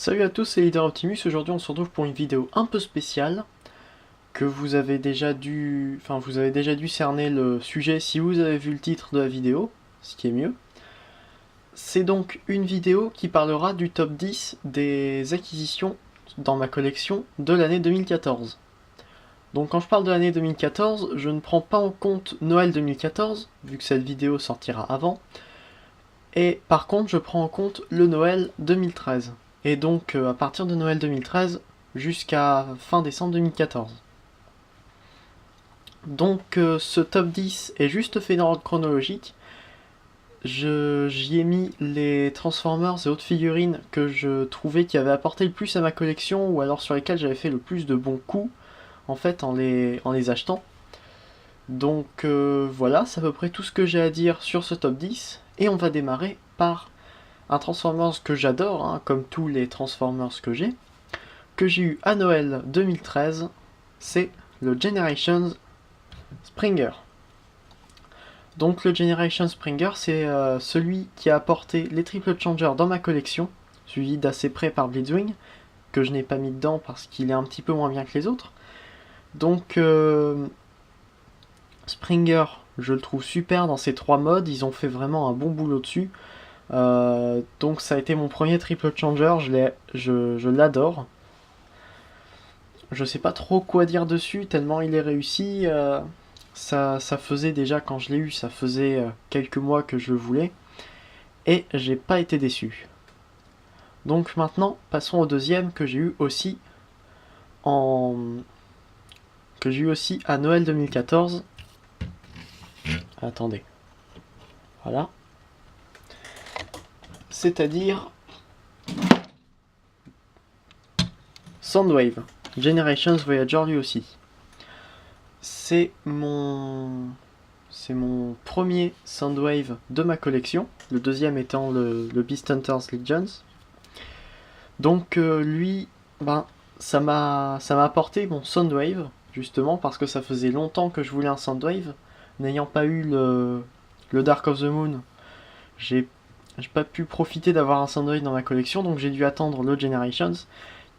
Salut à tous, c'est Leader Optimus. Aujourd'hui on se retrouve pour une vidéo un peu spéciale que vous avez déjà dû cerner le sujet si vous avez vu le titre de la vidéo, ce qui est mieux. C'est donc une vidéo qui parlera du top 10 des acquisitions dans ma collection de l'année 2014. Donc quand je parle de l'année 2014, je ne prends pas en compte Noël 2014, vu que cette vidéo sortira avant, et par contre je prends en compte le Noël 2013. Et donc à partir de Noël 2013 jusqu'à fin décembre 2014. Donc ce top 10 est juste fait dans l'ordre chronologique. J'y ai mis les Transformers et autres figurines que je trouvais qui avaient apporté le plus à ma collection, ou alors sur lesquelles j'avais fait le plus de bons coups en fait en les achetant. Donc voilà, c'est à peu près tout ce que j'ai à dire sur ce top 10. Et on va démarrer par un Transformers que j'adore, hein, comme tous les Transformers que j'ai eu à Noël 2013, c'est le Generations Springer. Donc le Generation Springer, c'est celui qui a apporté les triple changers dans ma collection, suivi d'assez près par Blitzwing, que je n'ai pas mis dedans parce qu'il est un petit peu moins bien que les autres. Donc Springer, je le trouve super dans ces trois modes, ils ont fait vraiment un bon boulot dessus. Donc ça a été mon premier triple changer, je l'adore. Je sais pas trop quoi dire dessus, tellement il est réussi. Ça faisait déjà, quand je l'ai eu, ça faisait quelques mois que je le voulais. Et j'ai pas été déçu. Donc maintenant, passons au deuxième que j'ai eu aussi à Noël 2014. Attendez. Voilà. C'est-à-dire Soundwave. Generations Voyager lui aussi. C'est mon premier Soundwave de ma collection, le deuxième étant le Beast Hunters Legends. Donc lui, ça m'a apporté mon Soundwave, justement parce que ça faisait longtemps que je voulais un Soundwave. N'ayant pas eu le Dark of the Moon, j'ai pas pu profiter d'avoir un Soundwave dans ma collection, donc j'ai dû attendre le Generations,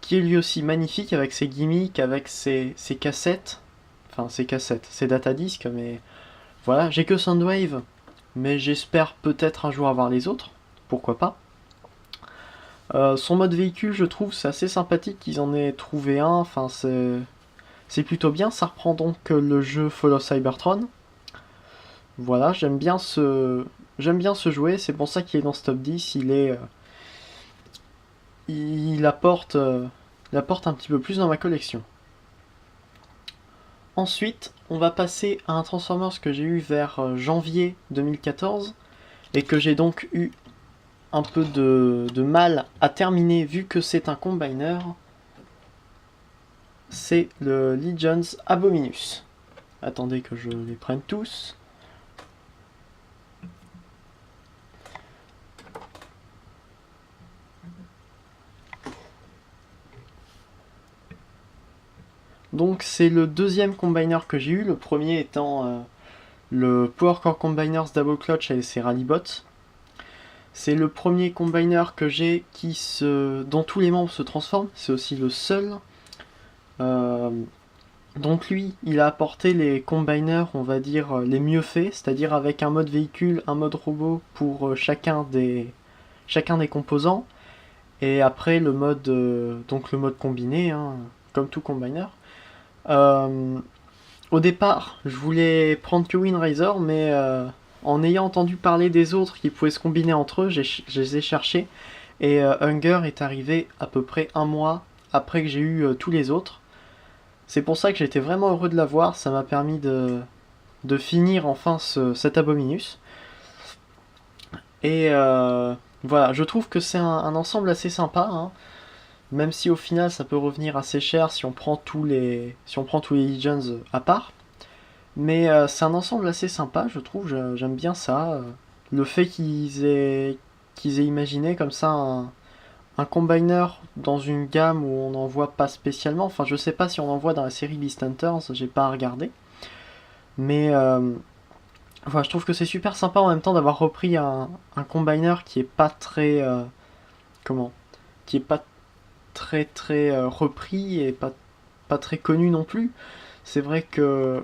qui est lui aussi magnifique avec ses gimmicks, avec ses cassettes. Enfin, ses datadiscs, mais voilà, j'ai que Soundwave, mais j'espère peut-être un jour avoir les autres, pourquoi pas. Son mode véhicule, je trouve, c'est assez sympathique qu'ils en aient trouvé un, enfin c'est plutôt bien, ça reprend donc le jeu Fall of Cybertron. Voilà, j'aime bien ce jouet, c'est pour ça qu'il est dans ce top 10, il apporte un petit peu plus dans ma collection. Ensuite, on va passer à un Transformers que j'ai eu vers janvier 2014 et que j'ai donc eu un peu de mal à terminer vu que c'est un combiner. C'est le Legions Abominus. Attendez que je les prenne tous. Donc c'est le deuxième combiner que j'ai eu, le premier étant le Power Core Combiners Double Clutch et ses Rallybots. C'est le premier combiner que j'ai dont tous les membres se transforment, c'est aussi le seul. Donc lui, il a apporté les combiners, on va dire, les mieux faits, c'est-à-dire avec un mode véhicule, un mode robot pour chacun des composants, et après le mode combiné, hein, comme tout combiner. Au départ, je voulais prendre que Windraiser, mais en ayant entendu parler des autres qui pouvaient se combiner entre eux, je les ai cherchés. Et Hunger est arrivé à peu près un mois après que j'ai eu tous les autres. C'est pour ça que j'étais vraiment heureux de l'avoir, ça m'a permis de finir enfin cet Abominus. Et voilà, je trouve que c'est un ensemble assez sympa, hein. Même si au final ça peut revenir assez cher si on prend tous les Legions à part. Mais c'est un ensemble assez sympa, je trouve, j'aime bien ça. Le fait qu'ils aient imaginé comme ça un combiner dans une gamme où on n'en voit pas spécialement. Enfin, je sais pas si on en voit dans la série Beast Hunters, j'ai pas à regarder. Mais voilà, je trouve que c'est super sympa en même temps d'avoir repris un combiner qui est pas très... qui est pas très repris et pas très connu non plus. C'est vrai que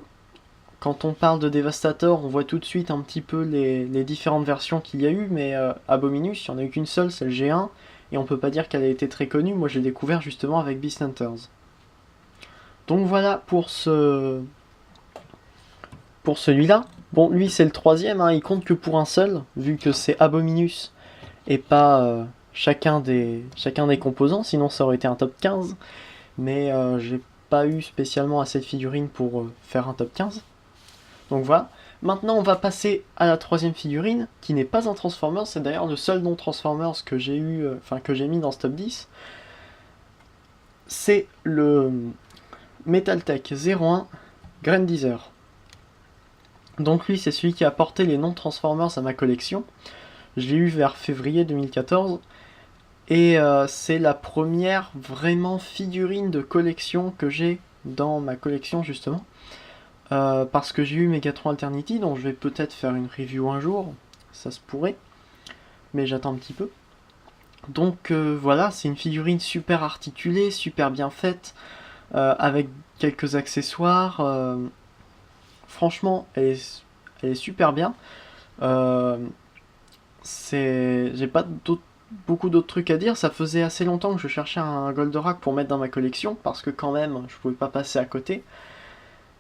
quand on parle de Devastator, on voit tout de suite un petit peu les différentes versions qu'il y a eu, mais Abominus, il n'y en a eu qu'une seule, c'est le G1, et on peut pas dire qu'elle a été très connue. Moi, j'ai découvert justement avec Beast Hunters. Donc voilà pour celui-là. Bon, lui c'est le troisième, hein, il compte que pour un seul, vu que c'est Abominus et pas chacun des composants, sinon ça aurait été un top 15. Mais j'ai pas eu spécialement assez de figurines pour faire un top 15. Donc voilà. Maintenant on va passer à la troisième figurine, qui n'est pas un Transformers, c'est d'ailleurs le seul non Transformers que j'ai eu, que j'ai mis dans ce top 10. C'est le Metaltech 01 Grandizer. Donc lui c'est celui qui a porté les non Transformers à ma collection. Je l'ai eu vers février 2014. Et c'est la première vraiment figurine de collection que j'ai dans ma collection justement. Parce que j'ai eu Megatron Alternity, dont je vais peut-être faire une review un jour, ça se pourrait, mais j'attends un petit peu. Donc voilà, c'est une figurine super articulée, super bien faite, avec quelques accessoires. Franchement, elle est super bien. J'ai pas beaucoup d'autres trucs à dire. Ça faisait assez longtemps que je cherchais un Goldorak pour mettre dans ma collection, parce que quand même, je pouvais pas passer à côté.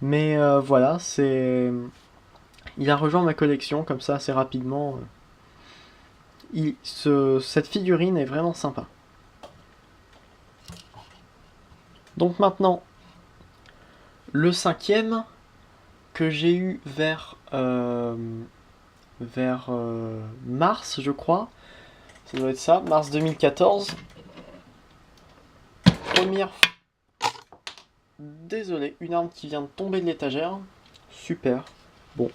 Mais voilà, il a rejoint ma collection comme ça assez rapidement. Cette figurine est vraiment sympa. Donc maintenant, le cinquième que j'ai eu vers mars, je crois. Ça doit être ça, mars 2014. Première. Désolé, une arme qui vient de tomber de l'étagère. Super. Bon.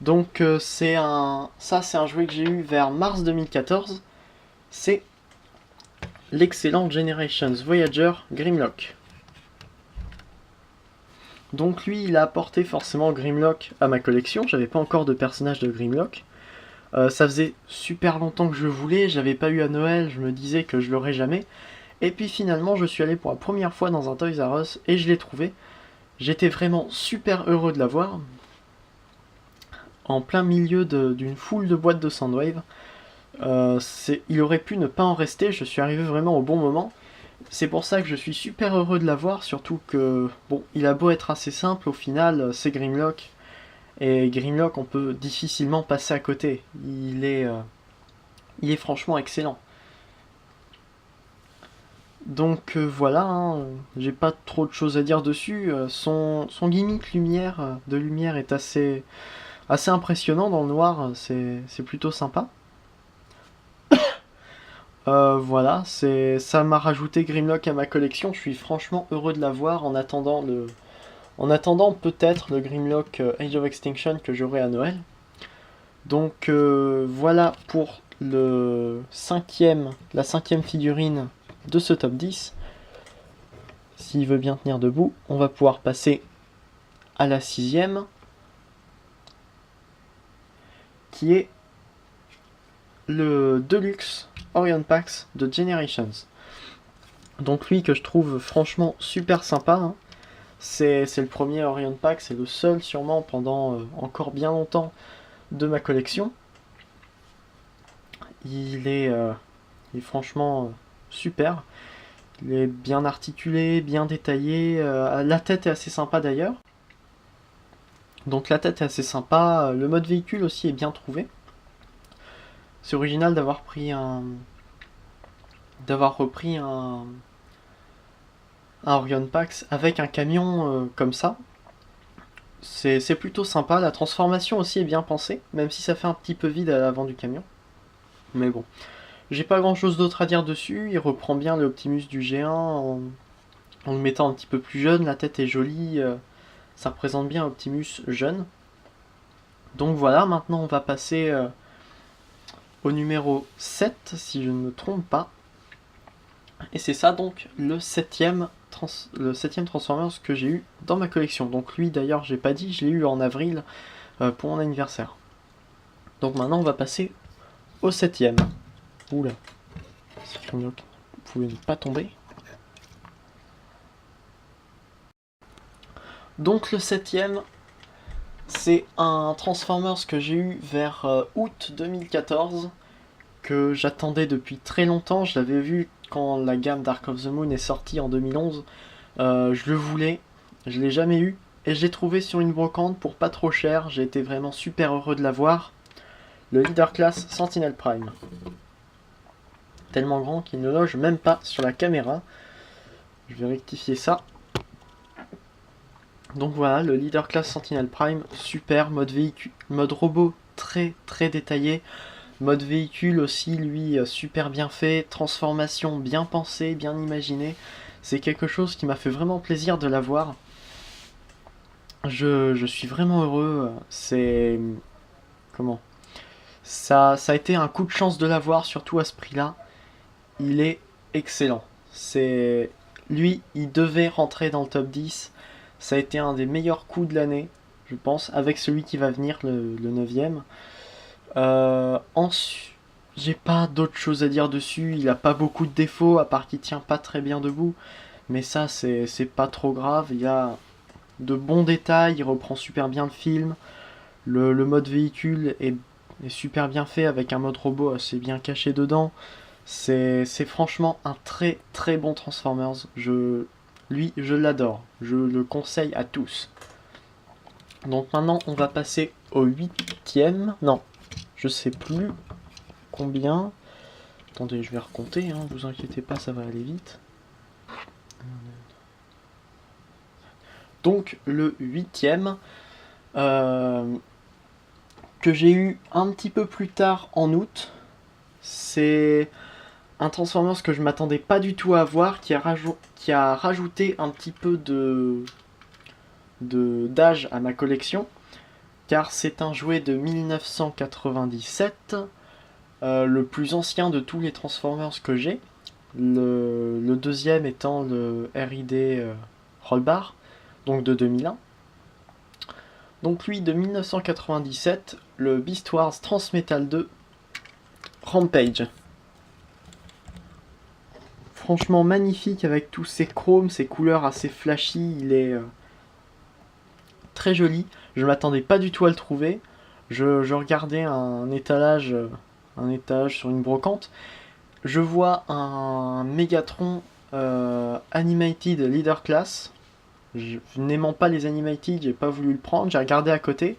Donc c'est un jouet que j'ai eu vers mars 2014. C'est l'excellent Generations Voyager Grimlock. Donc lui, il a apporté forcément Grimlock à ma collection. J'avais pas encore de personnage de Grimlock. Ça faisait super longtemps que je le voulais. J'avais pas eu à Noël. Je me disais que je l'aurais jamais. Et puis finalement, je suis allé pour la première fois dans un Toys R Us et je l'ai trouvé. J'étais vraiment super heureux de l'avoir. En plein milieu d'une foule de boîtes de Soundwave. Il aurait pu ne pas en rester, je suis arrivé vraiment au bon moment. C'est pour ça que je suis super heureux de l'avoir, surtout que, bon, il a beau être assez simple, au final, c'est Grimlock. Et Grimlock, on peut difficilement passer à côté. Il est franchement excellent. Donc voilà, hein, j'ai pas trop de choses à dire dessus. Son gimmick de lumière est assez impressionnant dans le noir, c'est plutôt sympa. Voilà, ça m'a rajouté Grimlock à ma collection. Je suis franchement heureux de l'avoir en attendant peut-être le Grimlock Age of Extinction que j'aurai à Noël. Donc voilà pour la cinquième figurine de ce top 10. S'il veut bien tenir debout, on va pouvoir passer à la sixième, qui est le Deluxe Orion Pax de Generations. Donc lui que je trouve franchement super sympa. Hein. C'est le premier Orion Pax, c'est le seul sûrement pendant encore bien longtemps de ma collection. Il est franchement super. Il est bien articulé, bien détaillé. La tête est assez sympa d'ailleurs. Donc la tête est assez sympa. Le mode véhicule aussi est bien trouvé. C'est original d'avoir repris un Orion Pax avec un camion comme ça. C'est plutôt sympa. La transformation aussi est bien pensée, même si ça fait un petit peu vide à l'avant du camion. Mais bon. J'ai pas grand chose d'autre à dire dessus. Il reprend bien le Optimus du G1 en le mettant un petit peu plus jeune. La tête est jolie. Ça représente bien Optimus jeune. Donc voilà, maintenant on va passer au numéro 7, si je ne me trompe pas. Et c'est ça donc le septième Transformers que j'ai eu dans ma collection. Donc lui d'ailleurs j'ai pas dit, je l'ai eu en avril pour mon anniversaire. Donc maintenant on va passer au septième. Oula. Vous pouvez ne pas tomber. Donc le 7ème, c'est un Transformers que j'ai eu vers août 2014, que j'attendais depuis très longtemps. Je l'avais vu quand la gamme Dark of the Moon est sortie en 2011. Je le voulais, je l'ai jamais eu, et je l'ai trouvé sur une brocante pour pas trop cher. J'ai été vraiment super heureux de l'avoir. Le Leader Class Sentinel Prime. Tellement grand qu'il ne loge même pas sur la caméra. Je vais rectifier ça. Donc voilà, le Leader Class Sentinel Prime, super, mode véhicule, mode robot très très détaillé, mode véhicule aussi lui super bien fait, transformation bien pensée, bien imaginée. C'est quelque chose qui m'a fait vraiment plaisir de l'avoir. Je suis vraiment heureux, c'est... Comment ça a été un coup de chance de l'avoir, surtout à ce prix-là. Il est excellent. C'est... Lui, il devait rentrer dans le top 10. Ça a été un des meilleurs coups de l'année, je pense, avec celui qui va venir, le 9ème. Ensuite, j'ai pas d'autre chose à dire dessus. Il a pas beaucoup de défauts, à part qu'il tient pas très bien debout. Mais ça, c'est pas trop grave. Il y a de bons détails, il reprend super bien le film. Le mode véhicule est super bien fait, avec un mode robot assez bien caché dedans. C'est franchement un très très bon Transformers. Lui, je l'adore. Je le conseille à tous. Donc maintenant, on va passer au 8ème. Non, je sais plus combien. Attendez, je vais recompter, hein, vous inquiétez pas, ça va aller vite. Donc le 8ème, que j'ai eu un petit peu plus tard en août, c'est un Transformers que je m'attendais pas du tout à avoir, qui a rajouté un petit peu d'âge à ma collection, car c'est un jouet de 1997, le plus ancien de tous les Transformers que j'ai, le deuxième étant le RID Rollbar, donc de 2001. Donc lui de 1997, le Beast Wars Transmetal 2 Rampage. Franchement magnifique avec tous ses chromes, ses couleurs assez flashy, il est très joli. Je m'attendais pas du tout à le trouver. Je regardais un étalage sur une brocante. Je vois un Megatron Animated Leader Class. N'aimant pas les Animated, j'ai pas voulu le prendre. J'ai regardé à côté.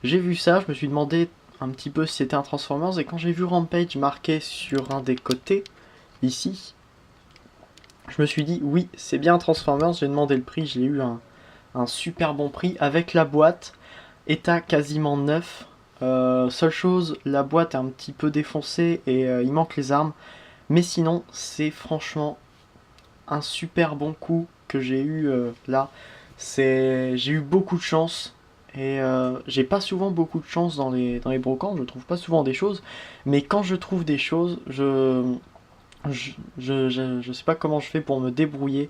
J'ai vu ça, je me suis demandé un petit peu si c'était un Transformers. Et quand j'ai vu Rampage marqué sur un des côtés, ici, je me suis dit oui, c'est bien un Transformers. J'ai demandé le prix, j'ai eu un super bon prix avec la boîte. État quasiment neuf. Seule chose, la boîte est un petit peu défoncée et il manque les armes. Mais sinon, c'est franchement un super bon coup que j'ai eu là. J'ai eu beaucoup de chance. Et j'ai pas souvent beaucoup de chance dans les brocantes, je trouve pas souvent des choses. Mais quand je trouve des choses, je sais pas comment je fais pour me débrouiller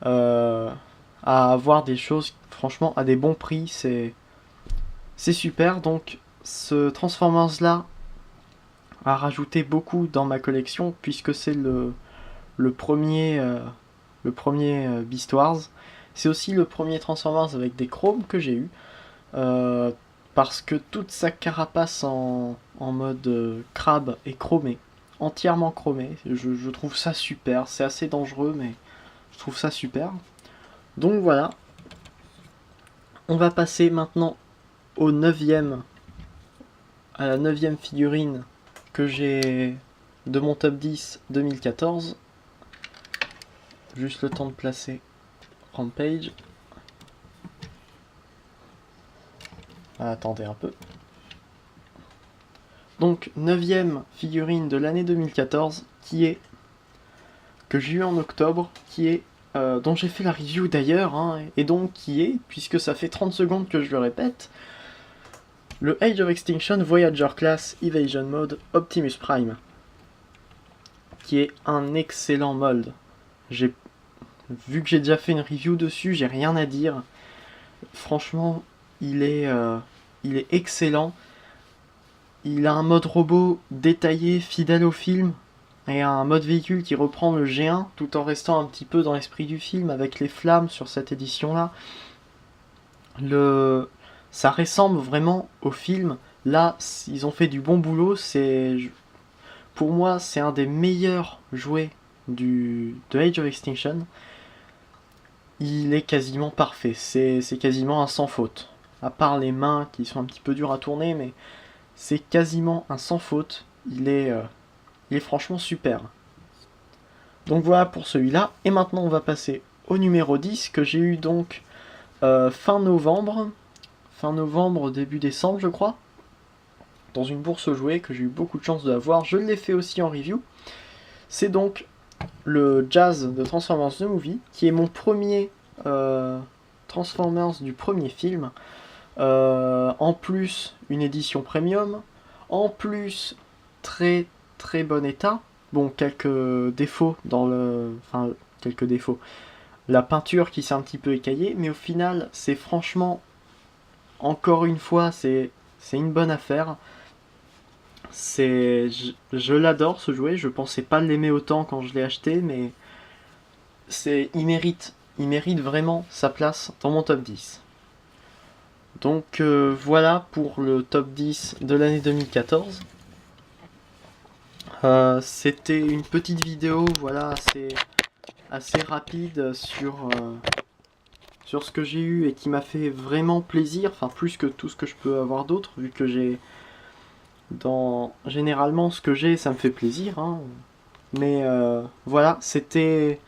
à avoir des choses, franchement, à des bons prix. C'est super. Donc, ce Transformers là a rajouté beaucoup dans ma collection, puisque c'est le premier Beast Wars. C'est aussi le premier Transformers avec des chromes que j'ai eu. Parce que toute sa carapace en mode crabe est chromée, entièrement chromée. Je trouve ça super, c'est assez dangereux, mais je trouve ça super. Donc voilà, on va passer maintenant au 9ème, à la 9ème figurine que j'ai de mon top 10 2014. Juste le temps de placer Rampage. Attendez un peu. Donc 9ème figurine de l'année 2014 que j'ai eu en octobre, dont j'ai fait la review d'ailleurs, hein, et donc puisque ça fait 30 secondes que je le répète, le Age of Extinction Voyager Class Evasion Mode Optimus Prime, qui est un excellent mold. Vu que j'ai déjà fait une review dessus, j'ai rien à dire. Franchement, il est excellent. Il a un mode robot détaillé, fidèle au film. et un mode véhicule qui reprend le G1 tout en restant un petit peu dans l'esprit du film avec les flammes sur cette édition là. Ça ressemble vraiment au film. Là, ils ont fait du bon boulot. Pour moi, c'est un des meilleurs jouets de Age of Extinction. Il est quasiment parfait. C'est quasiment un sans faute. À part les mains qui sont un petit peu dures à tourner, mais c'est quasiment un sans faute. Il est franchement super. Donc voilà pour celui-là. Et maintenant, on va passer au numéro 10 que j'ai eu donc fin novembre, début décembre, je crois, dans une bourse jouée que j'ai eu beaucoup de chance de l'avoir. Je l'ai fait aussi en review. C'est donc le Jazz de Transformers The Movie, qui est mon premier Transformers du premier film. En plus, une édition premium. En plus, très très bon état. Bon, quelques défauts dans le... Enfin, quelques défauts. La peinture qui s'est un petit peu écaillée, mais au final, c'est franchement, encore une fois, c'est une bonne affaire. Je l'adore ce jouet, je pensais pas l'aimer autant quand je l'ai acheté, mais il mérite vraiment sa place dans mon top 10. Donc voilà pour le top 10 de l'année 2014. C'était une petite vidéo, voilà, assez rapide sur ce que j'ai eu et qui m'a fait vraiment plaisir, enfin plus que tout ce que je peux avoir d'autre, vu que généralement ce que j'ai ça me fait plaisir, hein. Mais voilà, c'était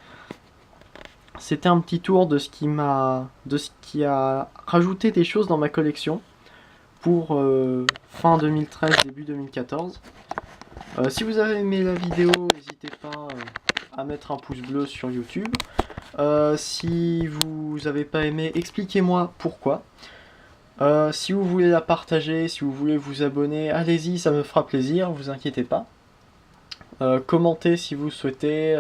un petit tour de ce qui a rajouté des choses dans ma collection pour fin 2013, début 2014. Si vous avez aimé la vidéo, n'hésitez pas à mettre un pouce bleu sur YouTube. Si vous n'avez pas aimé, expliquez-moi pourquoi. Si vous voulez la partager, si vous voulez vous abonner, allez-y, ça me fera plaisir, vous inquiétez pas. Commentez si vous souhaitez.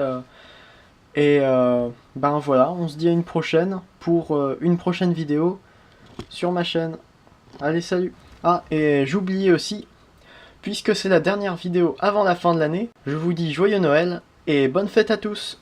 Ben voilà, on se dit à une prochaine pour une prochaine vidéo sur ma chaîne. Allez, salut! Ah, et j'oubliais aussi, puisque c'est la dernière vidéo avant la fin de l'année, je vous dis joyeux Noël et bonne fête à tous!